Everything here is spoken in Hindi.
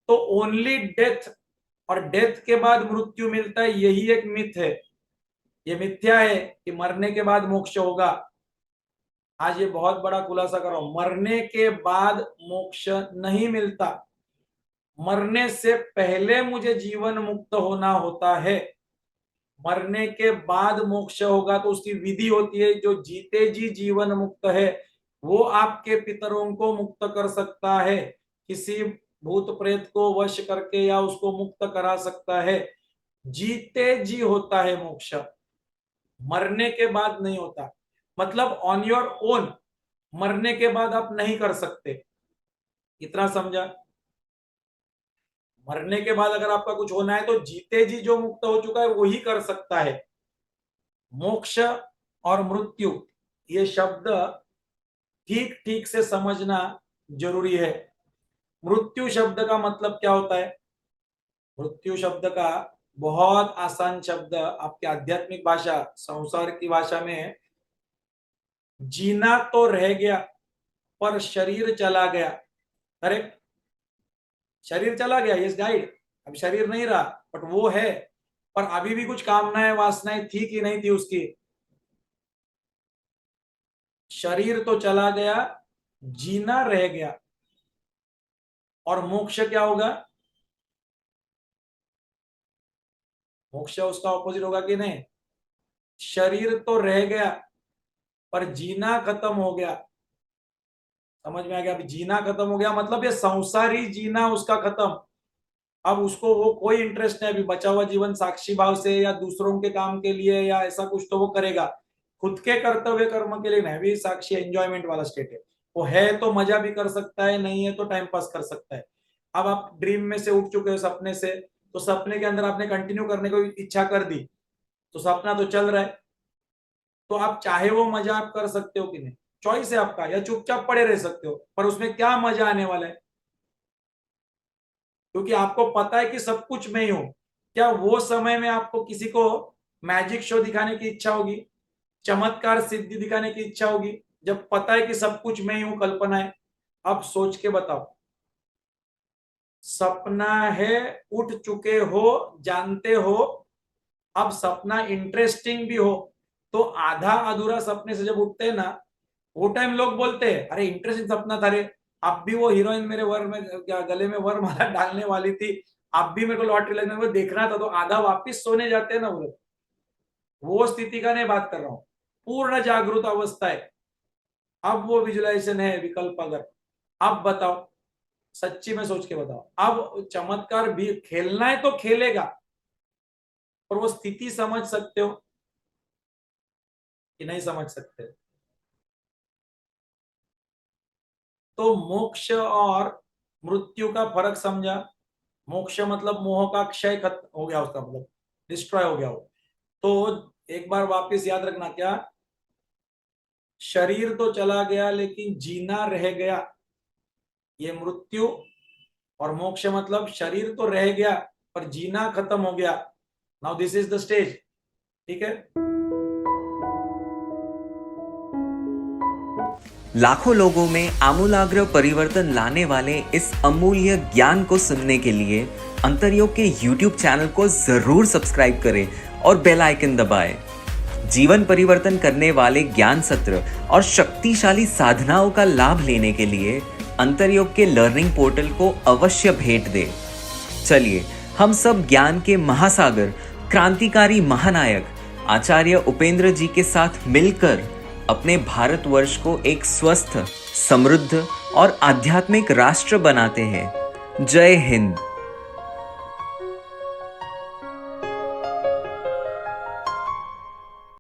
तो ओनली डेथ और डेथ के बाद मृत्यु मिलता है, यही एक मिथ है। ये मिथ्या है कि मरने के बाद मोक्ष होगा। आज ये बहुत बड़ा खुलासा कर रहा हूं, मरने के बाद मोक्ष नहीं मिलता। मरने से पहले मुझे जीवन मुक्त होना होता है। मरने के बाद मोक्ष होगा तो उसकी विधि होती है। जो जीते जी जीवन मुक्त है वो आपके पितरों को मुक्त कर सकता है, किसी भूत प्रेत को वश करके या उसको मुक्त करा सकता है। जीते जी होता है मोक्ष, मरने के बाद नहीं होता। मतलब ऑन योर ओन मरने के बाद आप नहीं कर सकते। इतना समझा? मरने के बाद अगर आपका कुछ होना है तो जीते जी जो मुक्त हो चुका है वही कर सकता है। मोक्ष और मृत्यु ये शब्द ठीक ठीक से समझना जरूरी है। मृत्यु शब्द का मतलब क्या होता है? मृत्यु शब्द का बहुत आसान शब्द आपके आध्यात्मिक भाषा, संसार की भाषा में, जीना तो रह गया पर शरीर चला गया। करेक्ट? शरीर चला गया, यस डाइड। अब शरीर नहीं रहा बट वो है, पर अभी भी कुछ कामनाएं वासनाएं थी कि नहीं थी उसकी। शरीर तो चला गया, जीना रह गया। और मोक्ष क्या होगा? मोक्ष उसका ऑपोजिट होगा कि नहीं? शरीर तो रह गया पर जीना खत्म हो गया। समझ में आ गया? अभी जीना खत्म हो गया मतलब ये संसारी जीना उसका खत्म। अब उसको वो कोई इंटरेस्ट नहीं, अभी बचा हुआ जीवन साक्षी भाव से या दूसरों के काम के लिए या ऐसा कुछ तो वो करेगा। खुद के कर्तव्य कर्म के लिए नहीं, भी साक्षी एंजॉयमेंट वाला स्टेट है। वो है तो मजा भी कर सकता है, नहीं है तो टाइम पास कर सकता है। अब आप ड्रीम में से उठ चुके हो, सपने से, तो सपने के अंदर आपने कंटिन्यू करने को इच्छा कर दी, तो सपना तो चल रहा है। तो आप चाहे वो मजा आप कर सकते हो कि नहीं, चॉइस है आपका, या चुपचाप पड़े रह सकते हो। पर उसमें क्या मजा आने वाला है? क्योंकि आपको पता है कि सब कुछ मैं ही हूं। क्या वो समय में आपको किसी को मैजिक शो दिखाने की इच्छा होगी, चमत्कार सिद्धि दिखाने की इच्छा होगी, जब पता है कि सब कुछ मैं ही हूं, कल्पना है? अब सोच के बताओ। सपना है, उठ चुके हो, जानते हो। अब सपना इंटरेस्टिंग भी हो तो आधा अधूरा सपने से जब उठते हैं ना, वो टाइम लोग बोलते हैं अरे इंटरेस्टिंग सपना था रे। अब भी वो हीरोइन मेरे वर में क्या गले में वर माला डालने वाली थी, अब भी मेरे को लॉटरी लगने को देखना था, तो आधा वापिस सोने जाते हैं ना वो लोग। वो स्थिति का नहीं बात कर रहा हूं, पूर्ण जागृत अवस्था है। अब वो विजुअलाइजेशन है विकल्प। अगर अब बताओ, सच्ची में सोच के बताओ, अब चमत्कार भी खेलना है तो खेलेगा, पर वो स्थिति समझ सकते हो कि नहीं समझ सकते? तो मोक्ष और मृत्यु का फर्क समझा? मोक्ष मतलब मोह का क्षय खत्म हो गया, उसका मतलब डिस्ट्रॉय हो गया हो। तो एक बार वापस याद रखना, क्या? शरीर तो चला गया लेकिन जीना रह गया, ये मृत्यु। और मोक्ष मतलब शरीर तो रह गया पर जीना खत्म हो गया। Now this is the stage. ठीक है? लाखों लोगों में आमूलाग्र परिवर्तन लाने वाले इस अमूल्य ज्ञान को सुनने के लिए अंतरयोग के YouTube चैनल को जरूर सब्सक्राइब करें और बेल आइकन दबाएं। जीवन परिवर्तन करने वाले ज्ञान सत्र और शक्तिशाली साधनाओं का लाभ लेने के लिए अंतरयोग के लर्निंग पोर्टल को अवश्य भेंट दें। चलिए हम सब ज्ञान के महासागर, क्रांतिकारी महानायक आचार्य उपेंद्र जी के साथ मिलकर अपने भारतवर्ष को एक स्वस्थ, समृद्ध और आध्यात्मिक राष्ट्र बनाते हैं। जय हिंद।